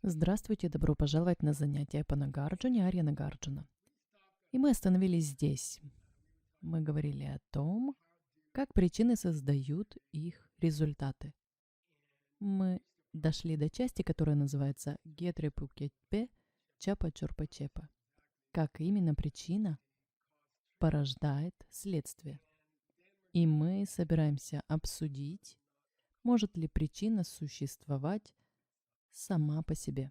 Здравствуйте, добро пожаловать на занятия по Нагарджуне Арья Нагарджуна. И мы остановились здесь. Мы говорили о том, как причины создают их результаты. Мы дошли до части, которая называется Гетрепукетпе Чапа Чорпа Чепа. Как именно причина порождает следствие. И мы собираемся обсудить, может ли причина существовать сама по себе.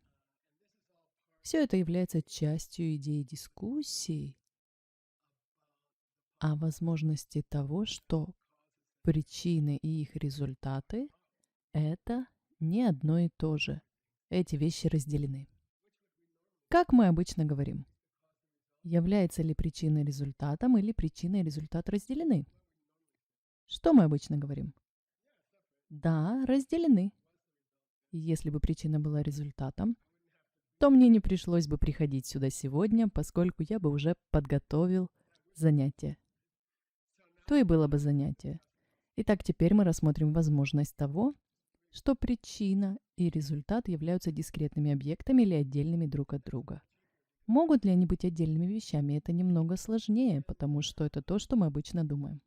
Все это является частью идеи дискуссии о возможности того, что причины и их результаты — это не одно и то же. Эти вещи разделены. Как мы обычно говорим, является ли причина результатом или причина и результат разделены? Что мы обычно говорим? Да, разделены. Если бы причина была результатом, то мне не пришлось бы приходить сюда сегодня, поскольку я бы уже подготовил занятие. То и было бы занятие. Итак, теперь мы рассмотрим возможность того, что причина и результат являются дискретными объектами или отдельными друг от друга. Могут ли они быть отдельными вещами? Это немного сложнее, потому что это то, что мы обычно думаем.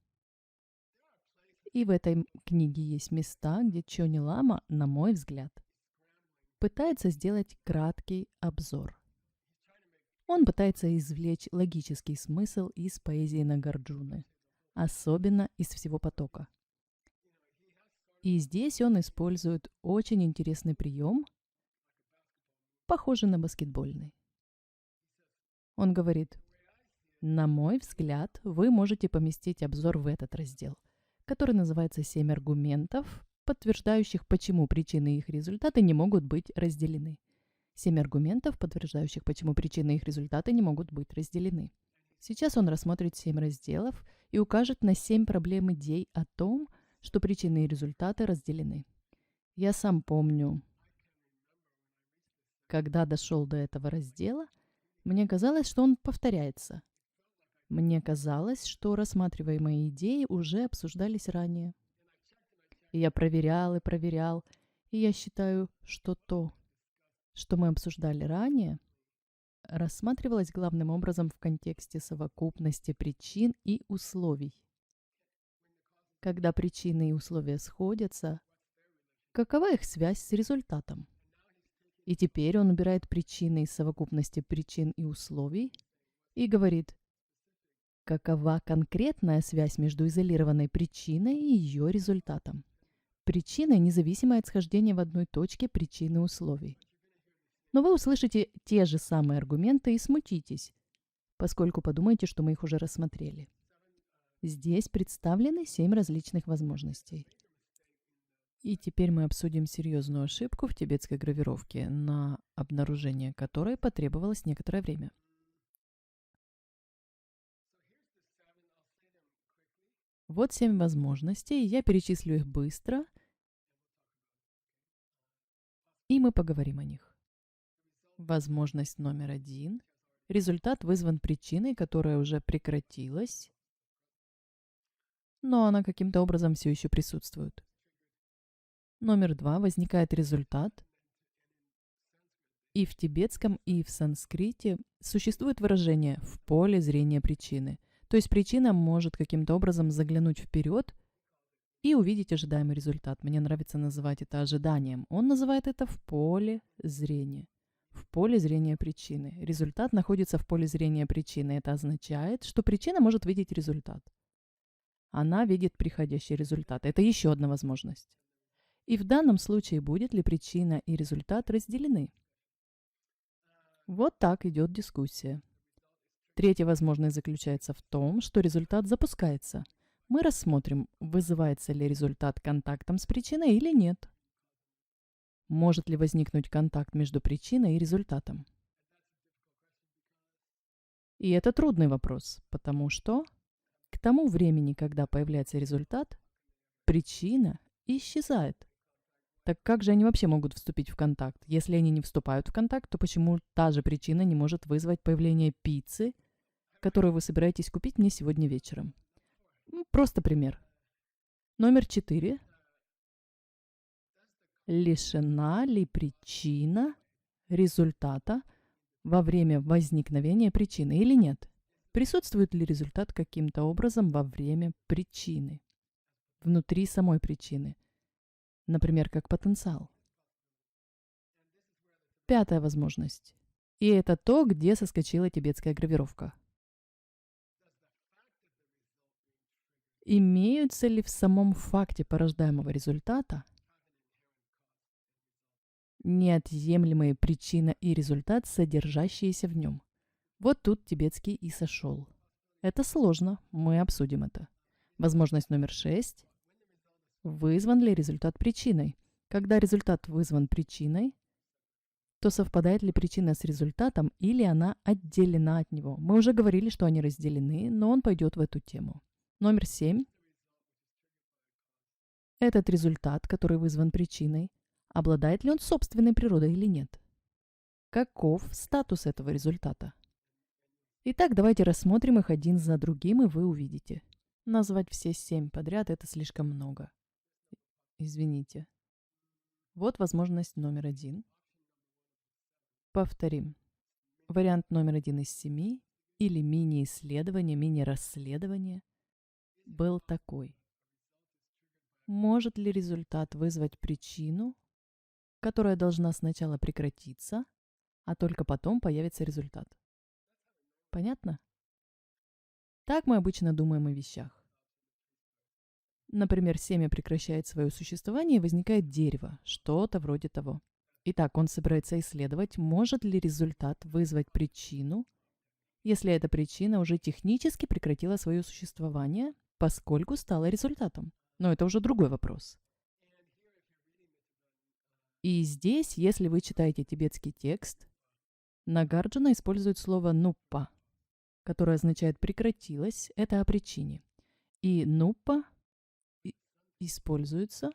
И в этой книге есть места, где Чони Лама, на мой взгляд, пытается сделать краткий обзор. Он пытается извлечь логический смысл из поэзии Нагарджуны, особенно из всего потока. И здесь он использует очень интересный прием, похожий на баскетбольный. Он говорит: на мой взгляд, вы можете поместить обзор в этот раздел, который называется «7 аргументов, подтверждающих, почему причины и их результаты не могут быть разделены». 7 аргументов, подтверждающих, почему причины и их результаты не могут быть разделены. Сейчас он рассмотрит 7 разделов и укажет на 7 проблем идей о том, что причины и результаты разделены. Я сам помню, когда дошел до этого раздела, мне казалось, что он повторяется. Мне казалось, что рассматриваемые идеи уже обсуждались ранее. И я проверял, и я считаю, что то, что мы обсуждали ранее, рассматривалось главным образом в контексте совокупности причин и условий. Когда причины и условия сходятся, какова их связь с результатом? И теперь он убирает причины из совокупности причин и условий и говорит, какова конкретная связь между изолированной причиной и ее результатом. Причина независимая от схождения в одной точке причины и условий. Но вы услышите те же самые аргументы и смутитесь, поскольку подумаете, что мы их уже рассмотрели. Здесь представлены 7 различных возможностей. И теперь мы обсудим серьезную ошибку в тибетской гравировке, на обнаружение которой потребовалось некоторое время. Вот 7 возможностей, я перечислю их быстро, и мы поговорим о них. Возможность номер 1. Результат вызван причиной, которая уже прекратилась, но она каким-то образом все еще присутствует. Номер 2. Возникает результат. И в тибетском, и в санскрите существует выражение «в поле зрения причины». То есть причина может каким-то образом заглянуть вперед и увидеть ожидаемый результат. Мне нравится называть это ожиданием. Он называет это «в поле зрения». В поле зрения причины. Результат находится в поле зрения причины. Это означает, что причина может видеть результат. Она видит приходящий результат. Это еще одна возможность. И в данном случае будет ли причина и результат разделены? Вот так идет дискуссия. Третья возможность заключается в том, что результат запускается. Мы рассмотрим, вызывается ли результат контактом с причиной или нет. Может ли возникнуть контакт между причиной и результатом? И это трудный вопрос, потому что к тому времени, когда появляется результат, причина исчезает. Так как же они вообще могут вступить в контакт? Если они не вступают в контакт, то почему та же причина не может вызвать появление пиццы, которую вы собираетесь купить мне сегодня вечером? Просто пример. Номер 4. Лишена ли причина результата во время возникновения причины или нет? Присутствует ли результат каким-то образом во время причины, внутри самой причины, например, как потенциал? Пятая возможность. И это то, где соскочила тибетская гравировка. Имеются ли в самом факте порождаемого результата неотъемлемые причина и результат, содержащиеся в нем? Вот тут тибетский и сошел. Это сложно, мы обсудим это. Возможность номер 6. Вызван ли результат причиной? Когда результат вызван причиной, то совпадает ли причина с результатом или она отделена от него? Мы уже говорили, что они разделены, но он пойдет в эту тему. Номер 7. Этот результат, который вызван причиной, обладает ли он собственной природой или нет? Каков статус этого результата? Итак, давайте рассмотрим их один за другим, и вы увидите. Назвать все 7 подряд – это слишком много. Извините. Вот возможность номер 1. Повторим. Вариант номер 1 из 7 или мини-исследование, мини-расследование был такой. Может ли результат вызвать причину, которая должна сначала прекратиться, а только потом появится результат? Понятно? Так мы обычно думаем о вещах. Например, семя прекращает свое существование и возникает дерево, что-то вроде того. Итак, он собирается исследовать, может ли результат вызвать причину, если эта причина уже технически прекратила свое существование, поскольку стала результатом. Но это уже другой вопрос. И здесь, если вы читаете тибетский текст, Нагарджуна использует слово «нуппа», которое означает «прекратилось», это о причине. И «нуппа» используется,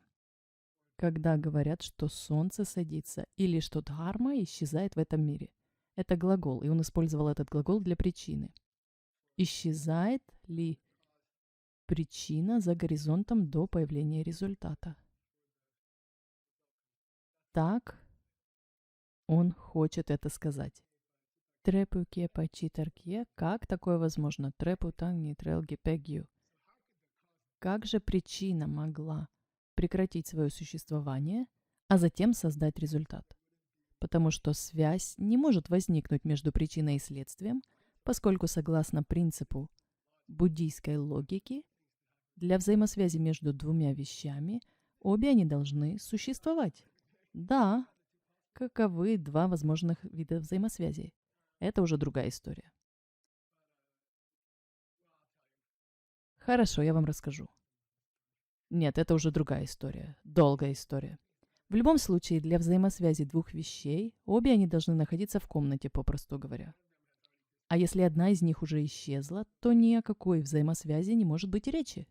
когда говорят, что солнце садится или что дхарма исчезает в этом мире. Это глагол, и он использовал этот глагол для причины. Исчезает ли причина за горизонтом до появления результата? Так он хочет это сказать. Трепуке почитарке, как такое возможно? Трепу танги трелги пегью. Как же причина могла прекратить свое существование, а затем создать результат? Потому что связь не может возникнуть между причиной и следствием, поскольку согласно принципу буддийской логики, для взаимосвязи между двумя вещами обе они должны существовать. Да, каковы два возможных вида взаимосвязи? Это уже другая история. Хорошо, я вам расскажу. Нет, это уже другая история. Долгая история. В любом случае, для взаимосвязи двух вещей, обе они должны находиться в комнате, попросту говоря. А если одна из них уже исчезла, то ни о какой взаимосвязи не может быть и речи.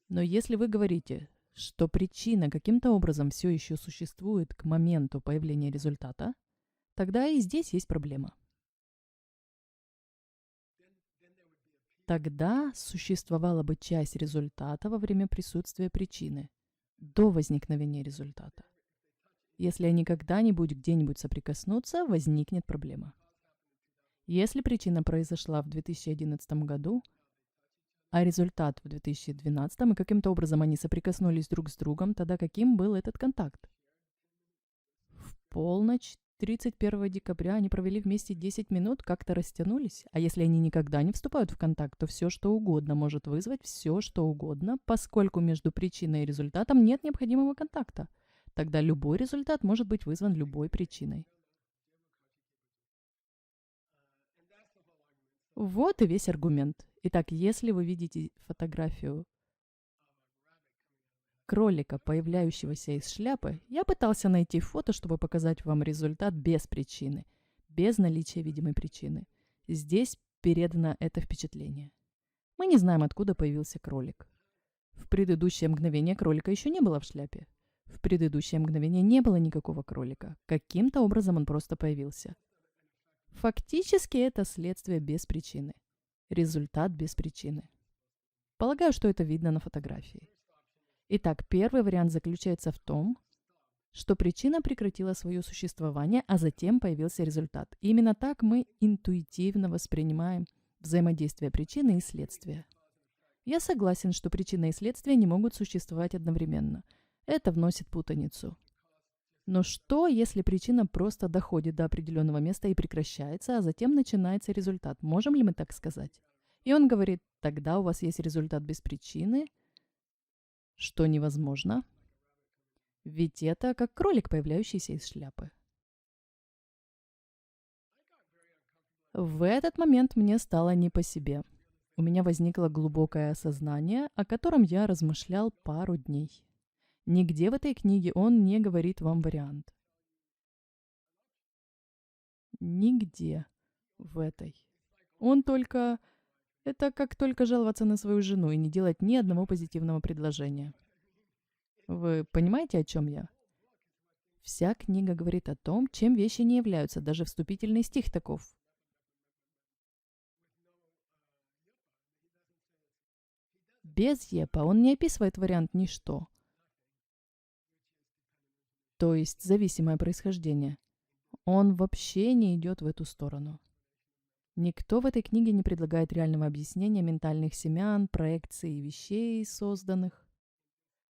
Но если вы говорите, что причина каким-то образом все еще существует к моменту появления результата, тогда и здесь есть проблема. Тогда существовала бы часть результата во время присутствия причины, до возникновения результата. Если они когда-нибудь где-нибудь соприкоснутся, возникнет проблема. Если причина произошла в 2011 году, а результат в 2012, и каким-то образом они соприкоснулись друг с другом, тогда каким был этот контакт? В полночь 31 декабря они провели вместе 10 минут, как-то растянулись. А если они никогда не вступают в контакт, то все, что угодно может вызвать все, что угодно, поскольку между причиной и результатом нет необходимого контакта. Тогда любой результат может быть вызван любой причиной. Вот и весь аргумент. Итак, если вы видите фотографию кролика, появляющегося из шляпы, я пытался найти фото, чтобы показать вам результат без причины, без наличия видимой причины. Здесь передано это впечатление. Мы не знаем, откуда появился кролик. В предыдущее мгновение кролика еще не было в шляпе. В предыдущее мгновение не было никакого кролика. Каким-то образом он просто появился. Фактически это следствие без причины. Результат без причины. Полагаю, что это видно на фотографии. Итак, первый вариант заключается в том, что причина прекратила свое существование, а затем появился результат. И именно так мы интуитивно воспринимаем взаимодействие причины и следствия. Я согласен, что причина и следствие не могут существовать одновременно. Это вносит путаницу. Но что, если причина просто доходит до определенного места и прекращается, а затем начинается результат? Можем ли мы так сказать? И он говорит, тогда у вас есть результат без причины, что невозможно. Ведь это как кролик, появляющийся из шляпы. В этот момент мне стало не по себе. У меня возникло глубокое осознание, о котором я размышлял пару дней. Нигде в этой книге он не говорит вам вариант. Нигде в этой. Он только... Это как только жаловаться на свою жену и не делать ни одного позитивного предложения. Вы понимаете, о чем я? Вся книга говорит о том, чем вещи не являются, даже вступительный стих таков. Без епа он не описывает вариант ничто, то есть зависимое происхождение. Он вообще не идет в эту сторону. Никто в этой книге не предлагает реального объяснения ментальных семян, проекций вещей, созданных.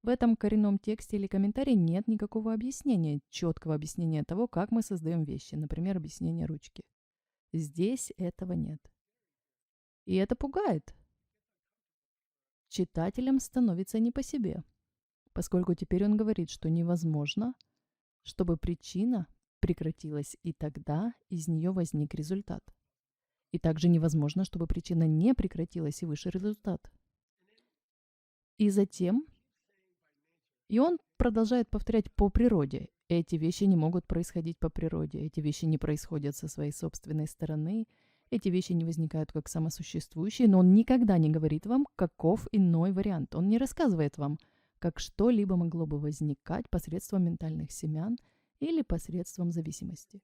В этом коренном тексте или комментарии нет никакого объяснения, четкого объяснения того, как мы создаем вещи, например, объяснение ручки. Здесь этого нет. И это пугает. Читателям становится не по себе, поскольку теперь он говорит, что невозможно, чтобы причина прекратилась, и тогда из нее возник результат. И также невозможно, чтобы причина не прекратилась и вышел результат. И затем, и он продолжает повторять по природе. Эти вещи не могут происходить по природе, эти вещи не происходят со своей собственной стороны, эти вещи не возникают как самосуществующие, но он никогда не говорит вам, каков иной вариант. Он не рассказывает вам, как что-либо могло бы возникать посредством ментальных семян или посредством зависимости.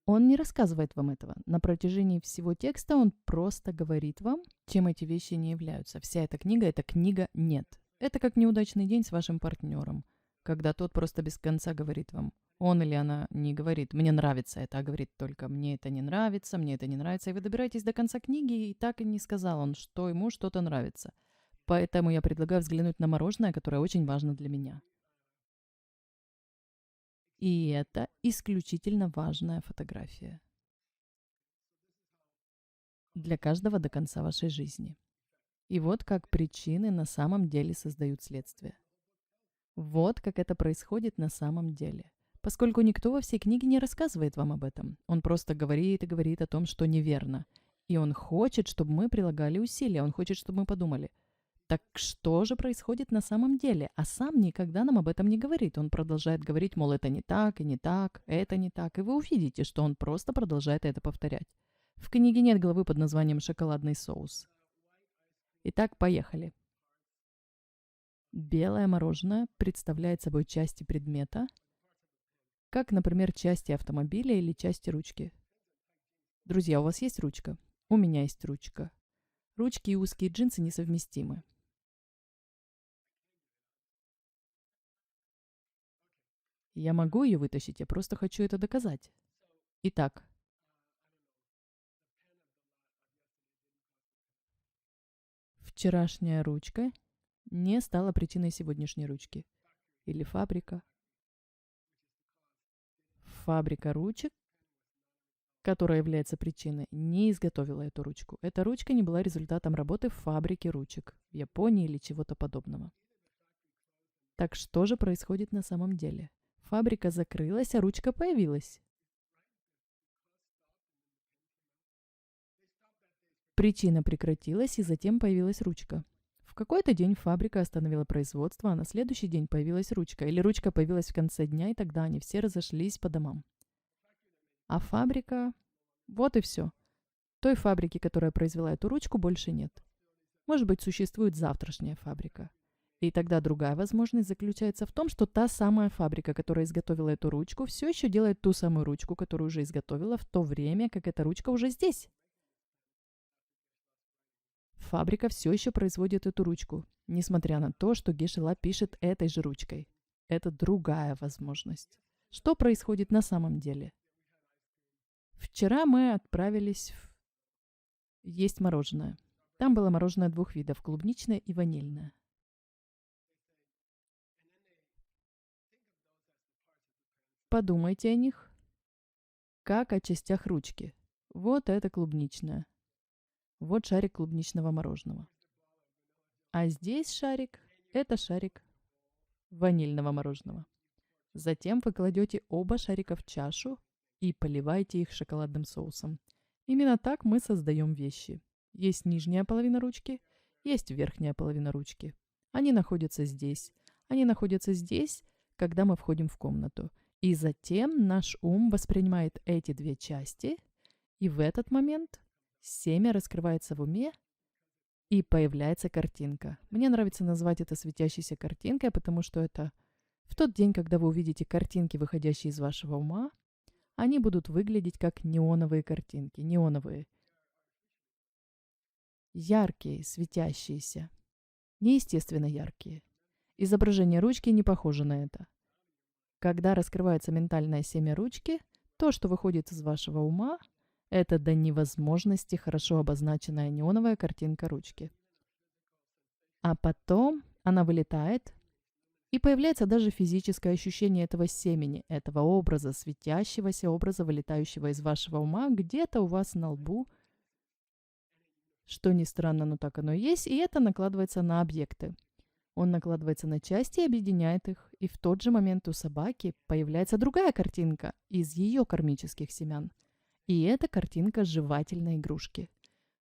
Он не рассказывает вам этого. На протяжении всего текста он просто говорит вам, чем эти вещи не являются. Вся эта книга – это книга «нет». Это как неудачный день с вашим партнером, когда тот просто без конца говорит вам. Он или она не говорит «мне нравится это», а говорит только «мне это не нравится», «мне это не нравится». И вы добираетесь до конца книги, и так и не сказал он, что ему что-то нравится. Поэтому я предлагаю взглянуть на мороженое, которое очень важно для меня. И это исключительно важная фотография. Для каждого до конца вашей жизни. И вот как причины на самом деле создают следствие. Вот как это происходит на самом деле. Поскольку никто во всей книге не рассказывает вам об этом. Он просто говорит и говорит о том, что неверно. И он хочет, чтобы мы прилагали усилия. Он хочет, чтобы мы подумали. Так что же происходит на самом деле? А сам никогда нам об этом не говорит. Он продолжает говорить, мол, это не так, и не так, это не так. И вы увидите, что он просто продолжает это повторять. В книге нет главы под названием «Шоколадный соус». Итак, поехали. Белое мороженое представляет собой части предмета, как, например, части автомобиля или части ручки. Друзья, у вас есть ручка? У меня есть ручка. Ручки и узкие джинсы несовместимы. Я могу ее вытащить, я просто хочу это доказать. Итак, вчерашняя ручка не стала причиной сегодняшней ручки. Или фабрика. Фабрика ручек, которая является причиной, не изготовила эту ручку. Эта ручка не была результатом работы в фабрике ручек в Японии или чего-то подобного. Так что же происходит на самом деле? Фабрика закрылась, а ручка появилась. Причина прекратилась, и затем появилась ручка. В какой-то день фабрика остановила производство, а на следующий день появилась ручка. Или ручка появилась в конце дня, и тогда они все разошлись по домам. А фабрика... Вот и все. Той фабрики, которая произвела эту ручку, больше нет. Может быть, существует завтрашняя фабрика. И тогда другая возможность заключается в том, что та самая фабрика, которая изготовила эту ручку, все еще делает ту самую ручку, которую уже изготовила, в то время как эта ручка уже здесь. фабрика все еще производит эту ручку, несмотря на то, что Гешела пишет этой же ручкой. Это другая возможность. Что происходит на самом деле? Вчера мы отправились есть мороженое. Там было мороженое двух видов, клубничное и ванильное. Подумайте о них, как о частях ручки. Вот это клубничное. Вот шарик клубничного мороженого. А здесь шарик, это шарик ванильного мороженого. Затем вы кладете оба шарика в чашу и поливаете их шоколадным соусом. Именно так мы создаем вещи. Есть нижняя половина ручки, есть верхняя половина ручки. Они находятся здесь. Они находятся здесь, когда мы входим в комнату. И затем наш ум воспринимает эти две части, и в этот момент семя раскрывается в уме, и появляется картинка. Мне нравится назвать это светящейся картинкой, потому что это в тот день, когда вы увидите картинки, выходящие из вашего ума, они будут выглядеть как неоновые картинки. Неоновые. Яркие, светящиеся. Неестественно яркие. Изображение ручки не похоже на это. Когда раскрывается ментальное семя ручки, то, что выходит из вашего ума, это до невозможности хорошо обозначенная неоновая картинка ручки. А потом она вылетает, и появляется даже физическое ощущение этого семени, этого образа, светящегося образа, вылетающего из вашего ума, где-то у вас на лбу. Что ни странно, но так оно и есть, и это накладывается на объекты. Он накладывается на части и объединяет их, и в тот же момент у собаки появляется другая картинка из ее кармических семян. И это картинка жевательной игрушки.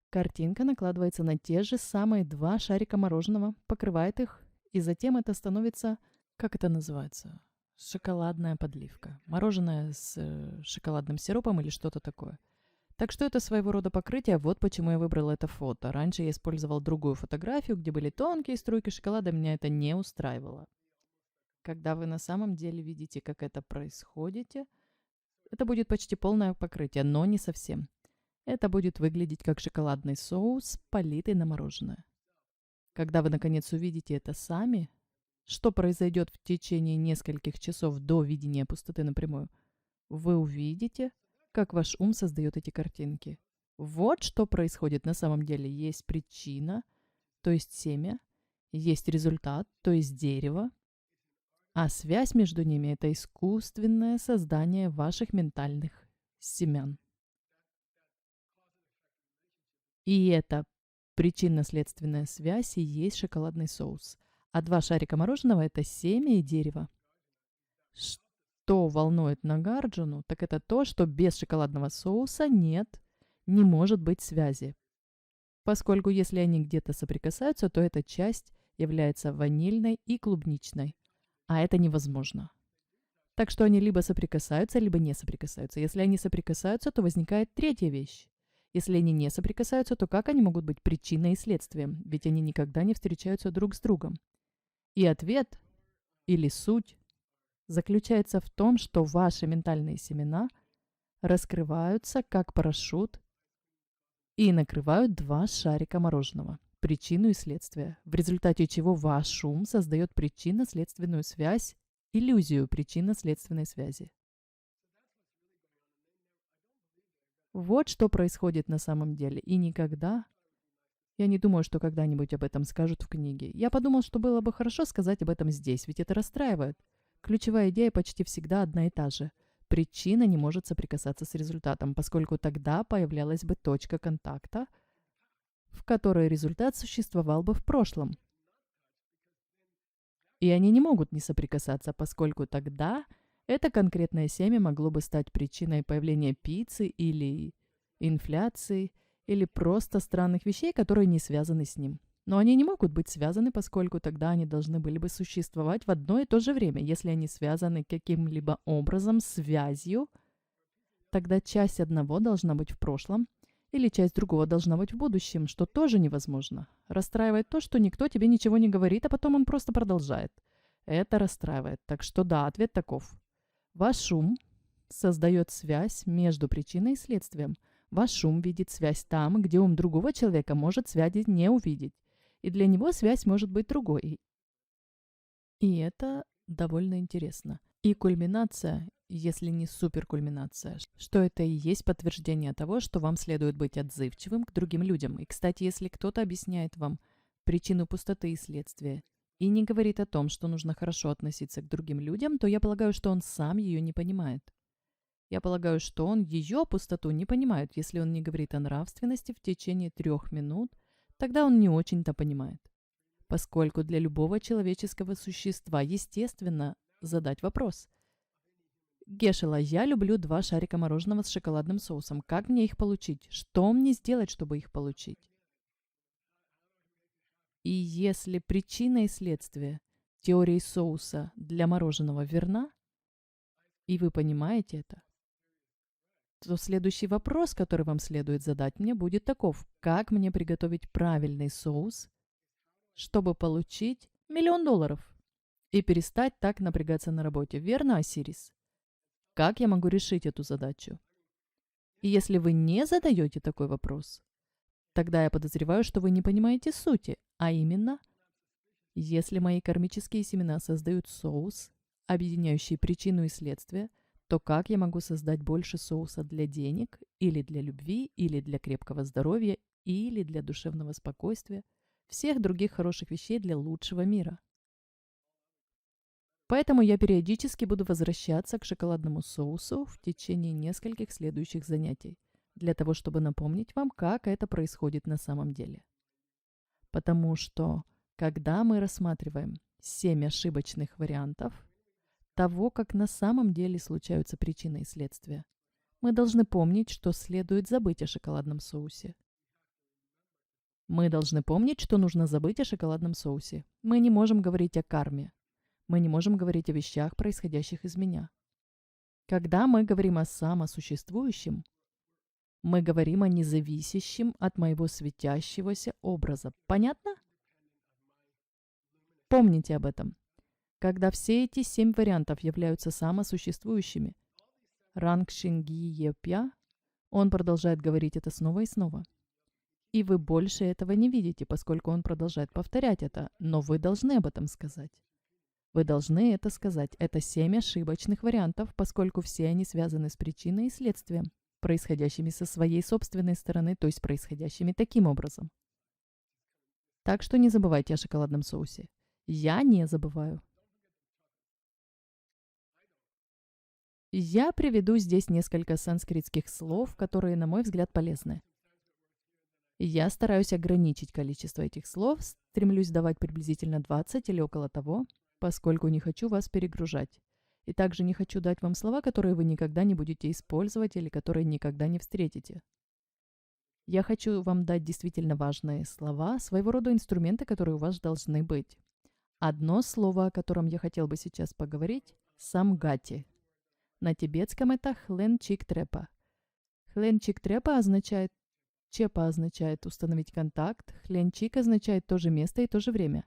Картинка накладывается на те же самые два шарика мороженого, покрывает их, и затем это становится, как это называется, шоколадная подливка. Мороженое с шоколадным сиропом или что-то такое. Так что это своего рода покрытие, вот почему я выбрала это фото. Раньше я использовал другую фотографию, где были тонкие струйки шоколада, меня это не устраивало. Когда вы на самом деле видите, как это происходит, это будет почти полное покрытие, но не совсем. Это будет выглядеть как шоколадный соус, политый на мороженое. Когда вы наконец увидите это сами, что произойдет в течение нескольких часов до видения пустоты напрямую, вы увидите, как ваш ум создает эти картинки. Вот что происходит на самом деле. Есть причина, то есть семя, есть результат, то есть дерево, а связь между ними – это искусственное создание ваших ментальных семян. И эта причинно-следственная связь и есть шоколадный соус. А два шарика мороженого – это семя и дерево. Что волнует Нагарджуну, так это то, что без шоколадного соуса не может быть связи. Поскольку если они где-то соприкасаются, то эта часть является ванильной и клубничной. А это невозможно. Так что они либо соприкасаются, либо не соприкасаются. Если они соприкасаются, то возникает третья вещь. Если они не соприкасаются, то как они могут быть причиной и следствием? Ведь они никогда не встречаются друг с другом. И ответ, или суть, заключается в том, что ваши ментальные семена раскрываются как парашют и накрывают два шарика мороженого. Причину и следствие, в результате чего ваш ум создает причинно-следственную связь, иллюзию причинно-следственной связи. Вот что происходит на самом деле. И никогда, я не думаю, что когда-нибудь об этом скажут в книге. Я подумал, что было бы хорошо сказать об этом здесь, ведь это расстраивает. Ключевая идея почти всегда одна и та же. Причина не может соприкасаться с результатом, поскольку тогда появлялась бы точка контакта, в которой результат существовал бы в прошлом. И они не могут не соприкасаться, поскольку тогда это конкретное семя могло бы стать причиной появления пиццы или инфляции, или просто странных вещей, которые не связаны с ним. Но они не могут быть связаны, поскольку тогда они должны были бы существовать в одно и то же время. Если они связаны каким-либо образом, связью, тогда часть одного должна быть в прошлом, или часть другого должна быть в будущем, что тоже невозможно. Расстраивает то, что никто тебе ничего не говорит, а потом он просто продолжает. Это расстраивает. Так что да, ответ таков. Ваш ум создает связь между причиной и следствием. Ваш ум видит связь там, где ум другого человека может связи не увидеть. И для него связь может быть другой. И это довольно интересно. И кульминация, если не суперкульминация, что это и есть подтверждение того, что вам следует быть отзывчивым к другим людям. И, кстати, если кто-то объясняет вам причину пустоты и следствия, и не говорит о том, что нужно хорошо относиться к другим людям, то я полагаю, что он сам ее не понимает. Я полагаю, что он ее пустоту не понимает. Если он не говорит о нравственности в течение 3 минут, тогда он не очень-то понимает. Поскольку для любого человеческого существа естественно задать вопрос. Гешела, я люблю 2 шарика мороженого с шоколадным соусом. Как мне их получить? Что мне сделать, чтобы их получить? И если причина и следствие теории соуса для мороженого верна, и вы понимаете это, то следующий вопрос, который вам следует задать мне, будет таков. Как мне приготовить правильный соус, чтобы получить $1 000 000 и перестать так напрягаться на работе? Верно, Осирис? Как я могу решить эту задачу? И если вы не задаете такой вопрос, тогда я подозреваю, что вы не понимаете сути, а именно, если мои кармические семена создают соус, объединяющий причину и следствие, то как я могу создать больше соуса для денег, или для любви, или для крепкого здоровья, или для душевного спокойствия, всех других хороших вещей для лучшего мира? Поэтому я периодически буду возвращаться к шоколадному соусу в течение нескольких следующих занятий, для того, чтобы напомнить вам, как это происходит на самом деле. Потому что, когда мы рассматриваем 7 ошибочных вариантов того, как на самом деле случаются причины и следствия, мы должны помнить, что следует забыть о шоколадном соусе. Мы должны помнить, что нужно забыть о шоколадном соусе. Мы не можем говорить о карме. Мы не можем говорить о вещах, происходящих из меня. Когда мы говорим о самосуществующем, мы говорим о независящем от моего светящегося образа. Понятно? Помните об этом. Когда все эти 7 вариантов являются самосуществующими, Рангшинги Епья, он продолжает говорить это снова и снова. И вы больше этого не видите, поскольку он продолжает повторять это, но вы должны об этом сказать. Вы должны это сказать. Это 7 ошибочных вариантов, поскольку все они связаны с причиной и следствием, происходящими со своей собственной стороны, то есть происходящими таким образом. Так что не забывайте о шоколадном соусе. Я не забываю. Я приведу здесь несколько санскритских слов, которые, на мой взгляд, полезны. Я стараюсь ограничить количество этих слов, стремлюсь давать приблизительно 20 или около того, поскольку не хочу вас перегружать. И также не хочу дать вам слова, которые вы никогда не будете использовать или которые никогда не встретите. Я хочу вам дать действительно важные слова, своего рода инструменты, которые у вас должны быть. Одно слово, о котором я хотел бы сейчас поговорить – самгати. На тибетском это хленчиктрепа. Хленчиктрепа означает, чепа означает установить контакт, хленчик означает то же место и то же время.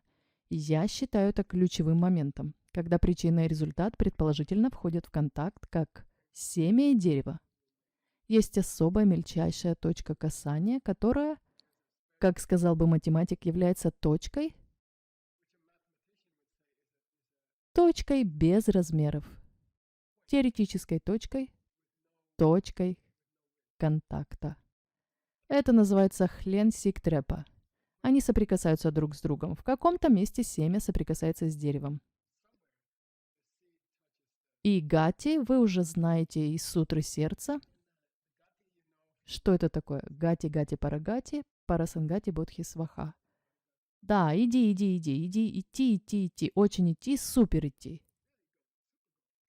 Я считаю это ключевым моментом, когда причина и результат предположительно входят в контакт как семя и дерево. Есть особая мельчайшая точка касания, которая, как сказал бы математик, является точкой без размеров, теоретической точкой контакта. Это называется хленсиктрепа. Они соприкасаются друг с другом. В каком-то месте семя соприкасается с деревом. И гати вы уже знаете из сутры сердца. Что это такое? Гати-гати парагати, парасангати бодхи сваха. Да, идти, очень идти, супер идти.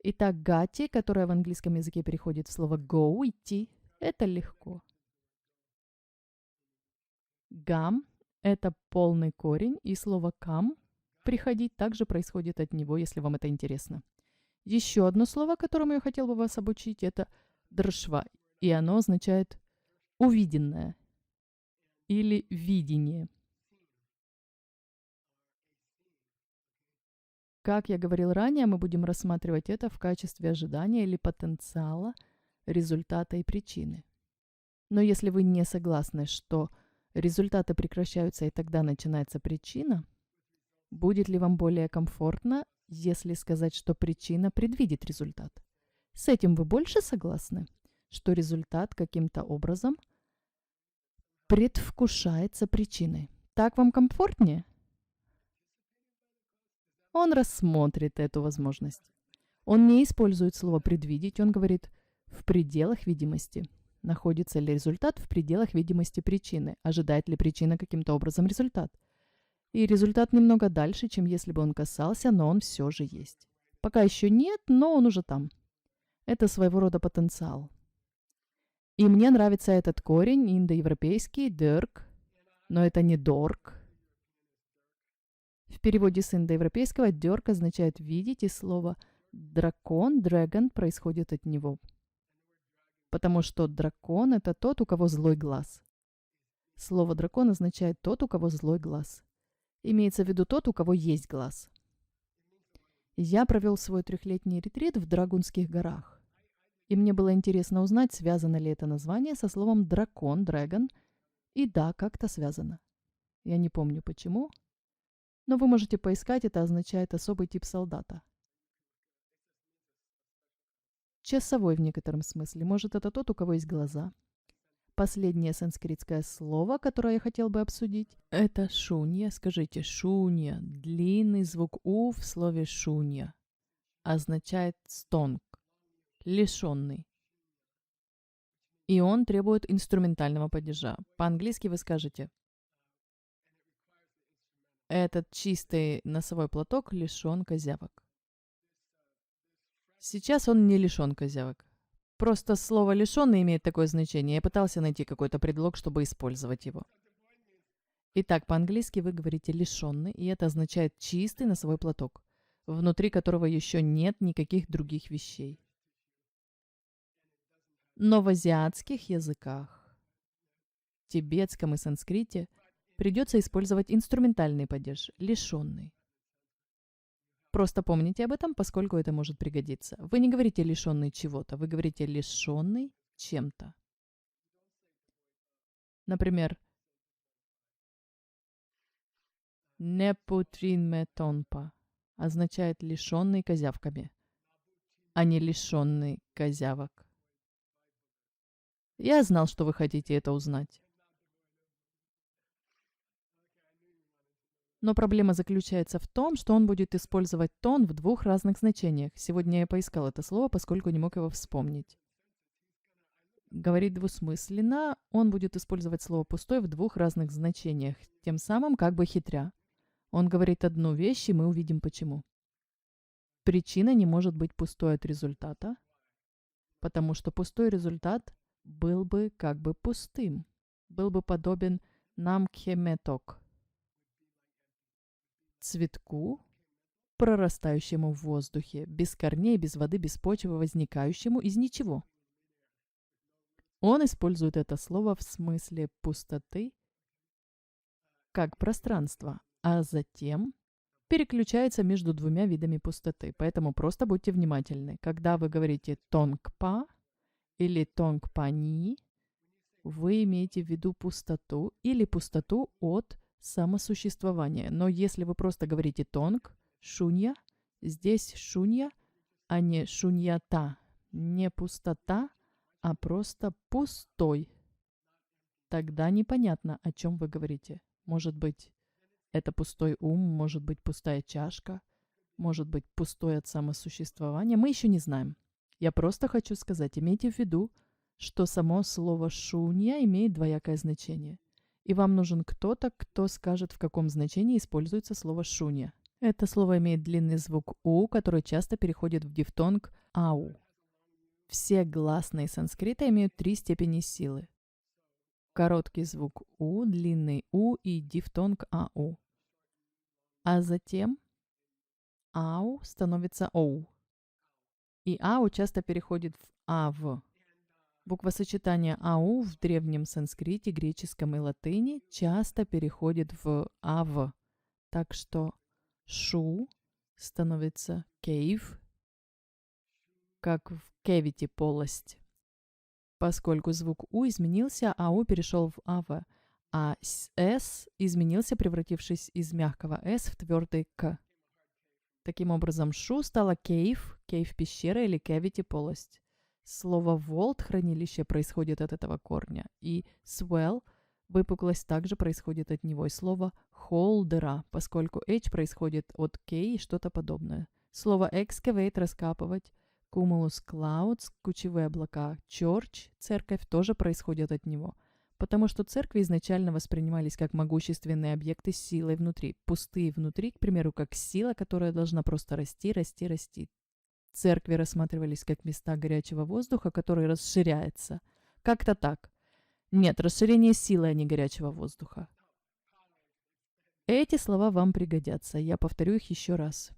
Итак, гати, которое в английском языке переходит в слово go, идти, это легко. Гам – это полный корень, и слово кам, приходить, также происходит от него, если вам это интересно. Еще одно слово, которому я хотел бы вас обучить, это дршва, и оно означает увиденное или видение. Как я говорил ранее, мы будем рассматривать это в качестве ожидания или потенциала, результата и причины. Но если вы не согласны, что результаты прекращаются и тогда начинается причина, будет ли вам более комфортно, если сказать, что причина предвидит результат? С этим вы больше согласны, что результат каким-то образом предвкушается причиной? Так вам комфортнее? Он рассмотрит эту возможность. Он не использует слово «предвидеть», он говорит «в пределах видимости». Находится ли результат в пределах видимости причины? Ожидает ли причина каким-то образом результат? И результат немного дальше, чем если бы он касался, но он все же есть. Пока еще нет, но он уже там. Это своего рода потенциал. И мне нравится этот корень индоевропейский «дерк», но это не «дорк». В переводе с индоевропейского «дерк» означает «видеть», и слово «дракон», «дрэгон» происходит от него. Потому что дракон – это тот, у кого злой глаз. Слово «дракон» означает «тот, у кого злой глаз». Имеется в виду тот, у кого есть глаз. Я провел свой 3-летний ретрит в Драгунских горах. И мне было интересно узнать, связано ли это название со словом «дракон», «дрэгон». И да, как-то связано. Я не помню почему, но вы можете поискать, это означает особый тип солдата. Часовой в некотором смысле. Может, это тот, у кого есть глаза. Последнее санскритское слово, которое я хотел бы обсудить, это шунья. Скажите шунья. Длинный звук «у» в слове шунья означает стонг, лишенный. И он требует инструментального падежа. По-английски вы скажете «этот чистый носовой платок лишен козявок». Сейчас он не лишен козявок. Просто слово «лишенный» имеет такое значение. Я пытался найти какой-то предлог, чтобы использовать его. Итак, по-английски вы говорите «лишенный», и это означает «чистый носовой платок», внутри которого еще нет никаких других вещей. Но в азиатских языках, тибетском и санскрите, придется использовать инструментальный падеж «лишенный». Просто помните об этом, поскольку это может пригодиться. Вы не говорите «лишенный чего-то», вы говорите «лишенный чем-то». Например, «непутрин тонпа» означает «лишенный козявками», а не «лишенный козявок». Я знал, что вы хотите это узнать. Но проблема заключается в том, что он будет использовать тон в 2 разных значениях. Сегодня я поискал это слово, поскольку не мог его вспомнить. Говорит двусмысленно, он будет использовать слово «пустой» в 2 разных значениях, тем самым как бы хитря. Он говорит одну вещь, и мы увидим почему. Причина не может быть пустой от результата, потому что пустой результат был бы как бы пустым, был бы подобен намкхеметок, цветку, прорастающему в воздухе, без корней, без воды, без почвы, возникающему из ничего. Он использует это слово в смысле пустоты как пространства, а затем переключается между 2 видами пустоты. Поэтому просто будьте внимательны. Когда вы говорите «тонгпа» или «тонгпани», вы имеете в виду пустоту или пустоту от самосуществования. Но если вы просто говорите «тонг», «шунья», здесь «шунья», а не «шуньята», не пустота, а просто пустой. Тогда непонятно, о чем вы говорите. Может быть, это пустой ум, может быть, пустая чашка, может быть, пустой от самосуществования. Мы еще не знаем. Я просто хочу сказать, имейте в виду, что само слово «шунья» имеет двоякое значение. И вам нужен кто-то, кто скажет, в каком значении используется слово «шунья». Это слово имеет длинный звук «у», который часто переходит в дифтонг «ау». Все гласные санскрита имеют 3 степени силы. Короткий звук «у», длинный «у» и дифтонг «ау». А затем «ау» становится «оу». И «ау» часто переходит в «ав». Буквосочетание «ау» в древнем санскрите, греческом и латыни часто переходит в «ав». Так что «шу» становится «кейв», как в «кевити» – полость. поскольку звук «у» изменился, а «у» перешел в «ав», а «с» изменился, превратившись из мягкого «с» в твердый «к». Таким образом, «шу» стало «кейв», «кейв» — пещера или «cavity» — полость. Слово «волт» — хранилище происходит от этого корня, и «swell» — выпуклость также происходит от него, и слово «hole» — дыра, поскольку «h» происходит от «k» и что-то подобное. Слово «excavate» — раскапывать, «cumulus clouds» — кучевые облака, «church» — церковь тоже происходит от него, потому что церкви изначально воспринимались как могущественные объекты с силой внутри, пустые внутри, к примеру, как сила, которая должна просто расти, расти, расти. Церкви рассматривались как места горячего воздуха, который расширяется. Как-то так. Нет, расширение силы, а не горячего воздуха. Эти слова вам пригодятся, я повторю их еще раз.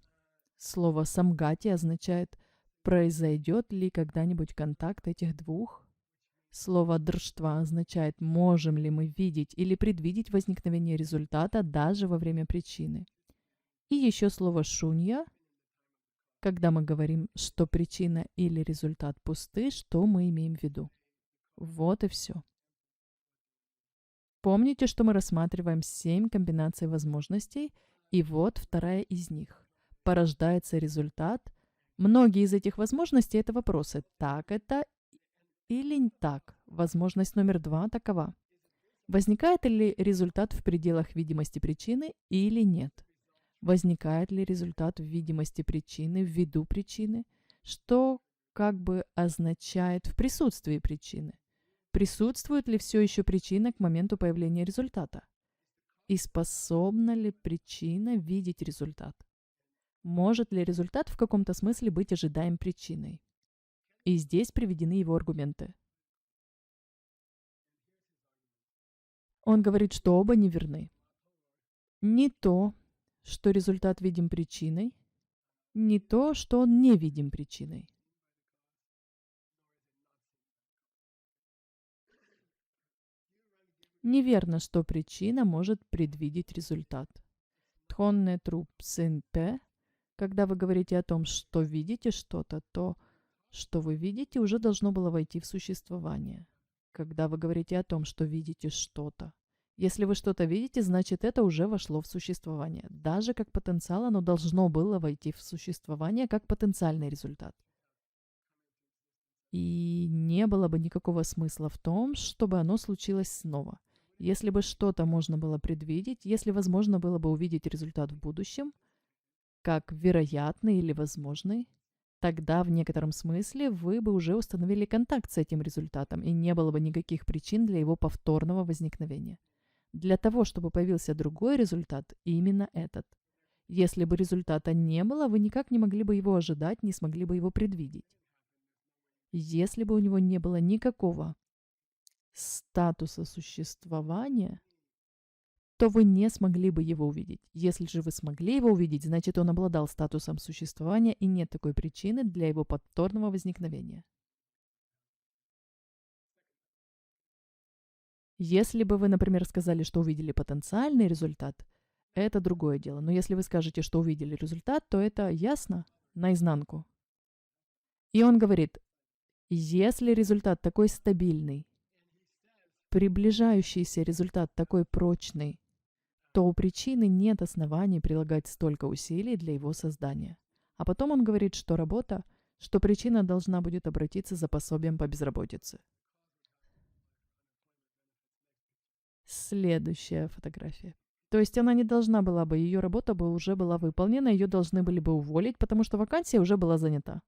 Слово «самгати» означает «произойдет ли когда-нибудь контакт этих двух?» Слово «дрштва» означает «можем ли мы видеть или предвидеть возникновение результата даже во время причины». И еще слово «шунья», когда мы говорим, что причина или результат пусты, что мы имеем в виду. Вот и все. Помните, что мы рассматриваем 7 комбинаций возможностей, и вот вторая из них. Порождается результат. Многие из этих возможностей – это вопросы «так это или не так?» Возможность номер 2 такова. Возникает ли результат в пределах видимости причины или нет? Возникает ли результат в видимости причины, в виду причины? Что как бы означает в присутствии причины? Присутствует ли все еще причина к моменту появления результата? И способна ли причина видеть результат? Может ли результат в каком-то смысле быть ожидаем причиной? И здесь приведены его аргументы. Он говорит, что оба неверны. Не то, что результат видим причиной, не то, что он не видим причиной. Неверно, что причина может предвидеть результат. Тхонне труп сын п. Когда вы говорите о том, что видите что-то, то, что вы видите, уже должно было войти в существование. Когда вы говорите о том, что видите что-то, если вы что-то видите, значит это уже вошло в существование. Даже как потенциал оно должно было войти в существование как потенциальный результат. И не было бы никакого смысла в том, чтобы оно случилось снова. Если бы что-то можно было предвидеть, если возможно было бы увидеть результат в будущем, как вероятный или возможный, тогда в некотором смысле вы бы уже установили контакт с этим результатом, и не было бы никаких причин для его повторного возникновения. Для того, чтобы появился другой результат, именно этот. Если бы результата не было, вы никак не могли бы его ожидать, не смогли бы его предвидеть. Если бы у него не было никакого статуса существования, то вы не смогли бы его увидеть. Если же вы смогли его увидеть, значит он обладал статусом существования и нет такой причины для его повторного возникновения. Если бы вы, например, сказали, что увидели потенциальный результат, это другое дело. Но если вы скажете, что увидели результат, то это ясно наизнанку. И он говорит, если результат такой стабильный, приближающийся результат такой прочный, то у причины нет оснований прилагать столько усилий для его создания. А потом он говорит, что что причина должна будет обратиться за пособием по безработице. Следующая фотография. То есть она не должна была бы, ее работа бы уже была выполнена, ее должны были бы уволить, потому что вакансия уже была занята.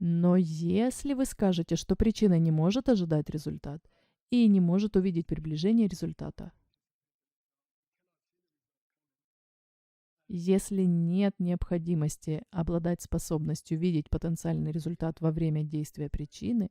Но если вы скажете, что причина не может ожидать результат и не может увидеть приближение результата, если нет необходимости обладать способностью видеть потенциальный результат во время действия причины,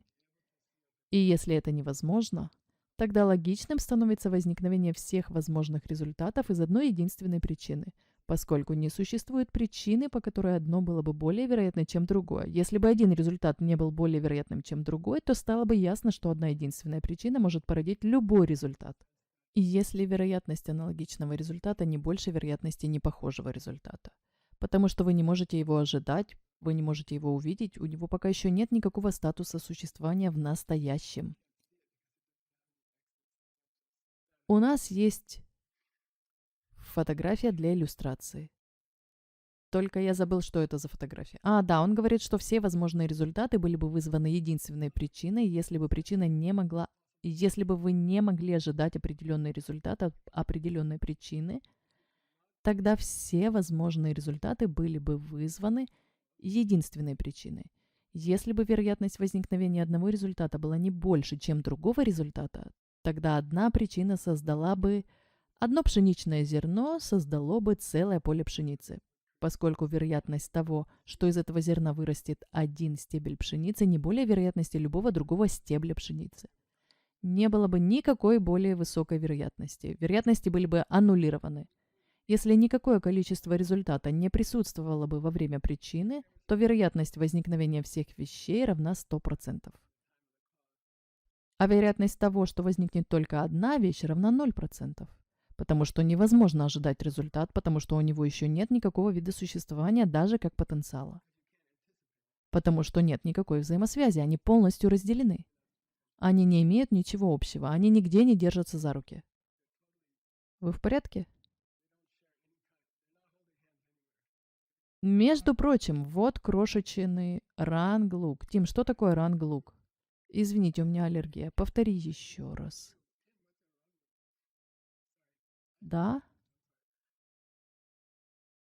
и если это невозможно, тогда логичным становится возникновение всех возможных результатов из одной единственной причины, поскольку не существует причины, по которой одно было бы более вероятно, чем другое. Если бы один результат не был более вероятным, чем другой, то стало бы ясно, что одна единственная причина может породить любой результат. И если вероятность аналогичного результата не больше вероятности непохожего результата. Потому что вы не можете его ожидать, вы не можете его увидеть, у него пока еще нет никакого статуса существования в настоящем. У нас есть фотография для иллюстрации. Только я забыл, что это за фотография. Да, он говорит, что все возможные результаты были бы вызваны единственной причиной, если бы вы не могли ожидать определенный результат от определенной причины, тогда все возможные результаты были бы вызваны единственной причиной. Если бы вероятность возникновения одного результата была не больше, чем другого результата, тогда одна причина создала бы одно пшеничное зерно, создало бы целое поле пшеницы. Поскольку вероятность того, что из этого зерна вырастет один стебель пшеницы, не более вероятности любого другого стебля пшеницы. Не было бы никакой более высокой вероятности. Вероятности были бы аннулированы. Если никакое количество результата не присутствовало бы во время причины, то вероятность возникновения всех вещей равна 100%. А вероятность того, что возникнет только одна вещь, равна 0%. Потому что невозможно ожидать результат, потому что у него еще нет никакого вида существования, даже как потенциала. Потому что нет никакой взаимосвязи, они полностью разделены. Они не имеют ничего общего, они нигде не держатся за руки. Вы в порядке? Между прочим, вот крошечный ранг-лук. Тим, что такое ранг-лук? Извините, у меня аллергия. Повтори еще раз. Да?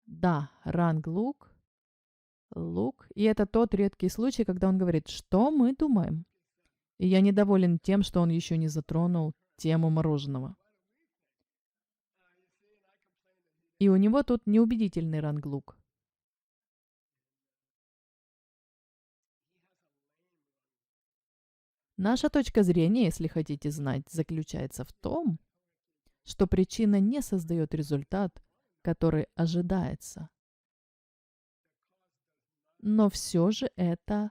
Да, ранг-лук. Лук. И это тот редкий случай, когда он говорит, что мы думаем. И я недоволен тем, что он еще не затронул тему мороженого. И у него тут неубедительный ранг-лук. Наша точка зрения, если хотите знать, заключается в том, что причина не создает результат, который ожидается. Но все же это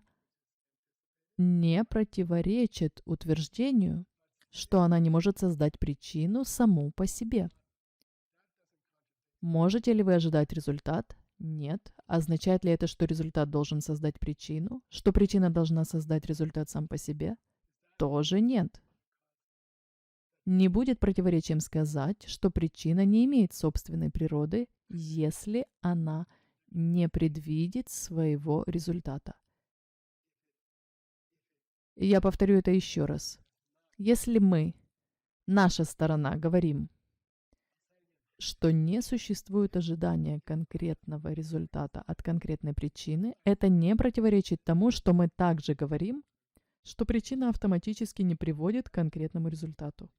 не противоречит утверждению, что она не может создать причину саму по себе. Можете ли вы ожидать результат? Нет. Означает ли это, что результат должен создать причину? Что причина должна создать результат сам по себе? Тоже нет. Не будет противоречием сказать, что причина не имеет собственной природы, если она не предвидит своего результата. И я повторю это еще раз. Если мы, наша сторона, говорим, что не существует ожидания конкретного результата от конкретной причины, это не противоречит тому, что мы также говорим, что причина автоматически не приводит к конкретному результату.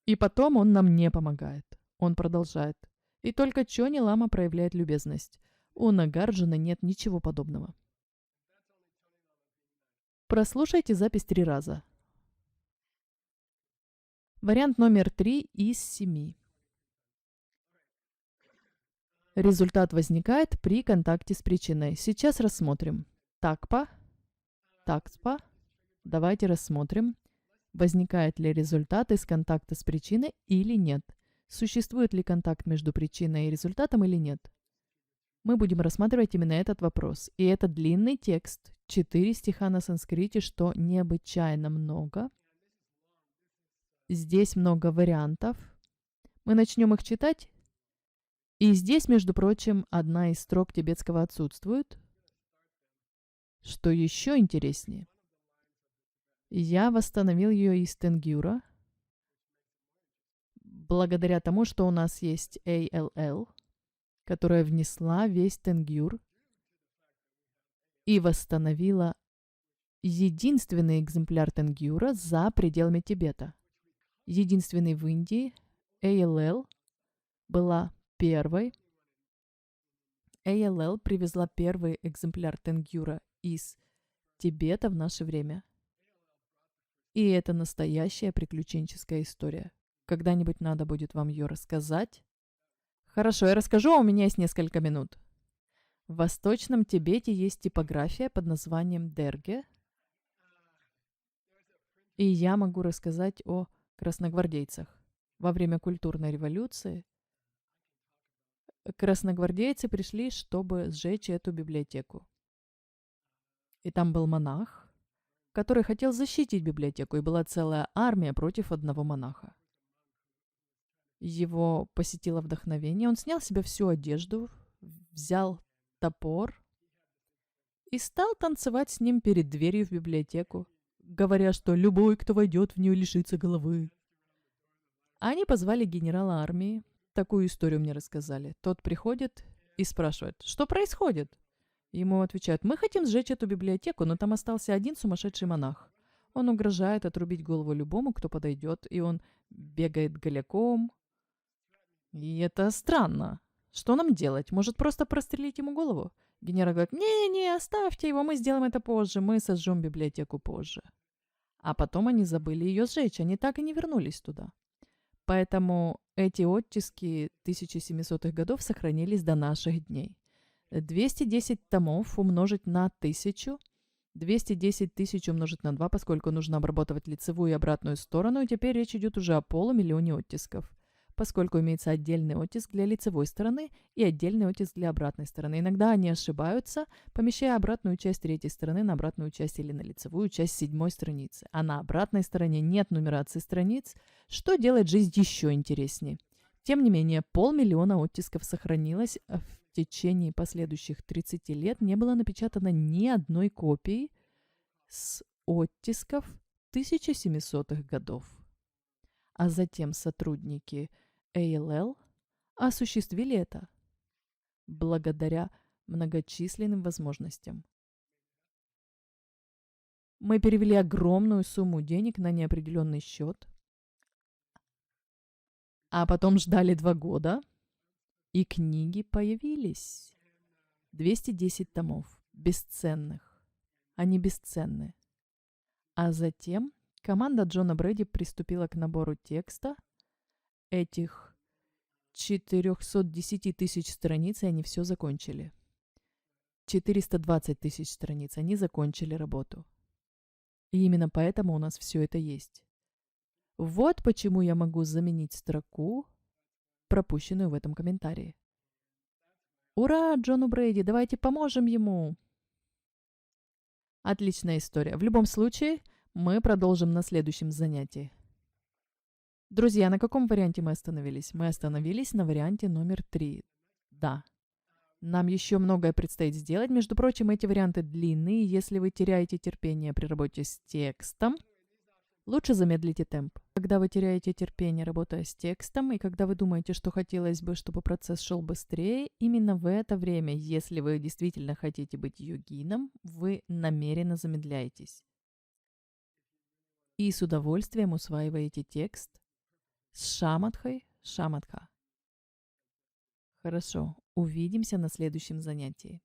И потом он нам не помогает. Он продолжает. И только Чони Лама проявляет любезность. У Нагарджуна нет ничего подобного. Прослушайте запись 3 раза. Вариант номер 3 из 7. Результат возникает при контакте с причиной. Сейчас рассмотрим. Такпа, такспа. Давайте рассмотрим. Возникает ли результат из контакта с причиной или нет? Существует ли контакт между причиной и результатом или нет? Мы будем рассматривать именно этот вопрос. И это длинный текст, 4 стиха на санскрите, что необычайно много. Здесь много вариантов. Мы начнем их читать. И здесь, между прочим, одна из строк тибетского отсутствует. Что еще интереснее, я восстановил ее из Тенгюра, благодаря тому, что у нас есть ALL, которая внесла весь Тенгюр и восстановила единственный экземпляр Тенгюра за пределами Тибета. Единственный в Индии. ALL была первой. ALL привезла первый экземпляр Тенгюра из Тибета в наше время. И это настоящая приключенческая история. Когда-нибудь надо будет вам ее рассказать. Хорошо, я расскажу, а у меня есть несколько минут. В Восточном Тибете есть типография под названием Дерге. И я могу рассказать о красногвардейцах. Во время культурной революции красногвардейцы пришли, чтобы сжечь эту библиотеку. И там был монах, который хотел защитить библиотеку, и была целая армия против одного монаха. Его посетило вдохновение, он снял с себя всю одежду, взял топор и стал танцевать с ним перед дверью в библиотеку, говоря, что любой, кто войдет в нее, лишится головы. Они позвали генерала армии, такую историю мне рассказали. Тот приходит и спрашивает, что происходит? Ему отвечают, мы хотим сжечь эту библиотеку, но там остался один сумасшедший монах. Он угрожает отрубить голову любому, кто подойдет, и он бегает голяком. И это странно. Что нам делать? Может, просто прострелить ему голову? Генерал говорит, не-не, оставьте его, мы сделаем это позже, мы сожжем библиотеку позже. А потом они забыли ее сжечь, они так и не вернулись туда. Поэтому эти оттиски 1700-х годов сохранились до наших дней. 210 томов умножить на 1000, 210 тысяч умножить на 2, поскольку нужно обработать лицевую и обратную сторону, и теперь речь идет уже о полумиллионе оттисков, поскольку имеется отдельный оттиск для лицевой стороны и отдельный оттиск для обратной стороны. Иногда они ошибаются, помещая обратную часть третьей стороны на обратную часть или на лицевую часть седьмой страницы, а на обратной стороне нет нумерации страниц, что делает жизнь еще интереснее. Тем не менее, 500 000 оттисков сохранилось, а в течение последующих 30 лет не было напечатано ни одной копии с оттисков 1700-х годов. А затем сотрудники ALL осуществили это благодаря многочисленным возможностям. Мы перевели огромную сумму денег на неопределенный счет, а потом ждали 2 года, и книги появились. 210 томов, бесценных. Они бесценны. А затем команда Джона Брэди приступила к набору текста этих 410 тысяч страниц, и они все закончили. 420 тысяч страниц, они закончили работу. И именно поэтому у нас все это есть. Вот почему я могу заменить строку, пропущенную в этом комментарии. Ура, Джону Брэди, давайте поможем ему. Отличная история. В любом случае, мы продолжим на следующем занятии. Друзья, на каком варианте мы остановились? Мы остановились на варианте номер 3. Да. Нам еще многое предстоит сделать. Между прочим, эти варианты длинные. Если вы теряете терпение при работе с текстом, лучше замедлите темп. Когда вы теряете терпение, работая с текстом, и когда вы думаете, что хотелось бы, чтобы процесс шел быстрее, именно в это время, если вы действительно хотите быть йогином, вы намеренно замедляетесь. И с удовольствием усваиваете текст с шаматхой шаматха. Хорошо, увидимся на следующем занятии.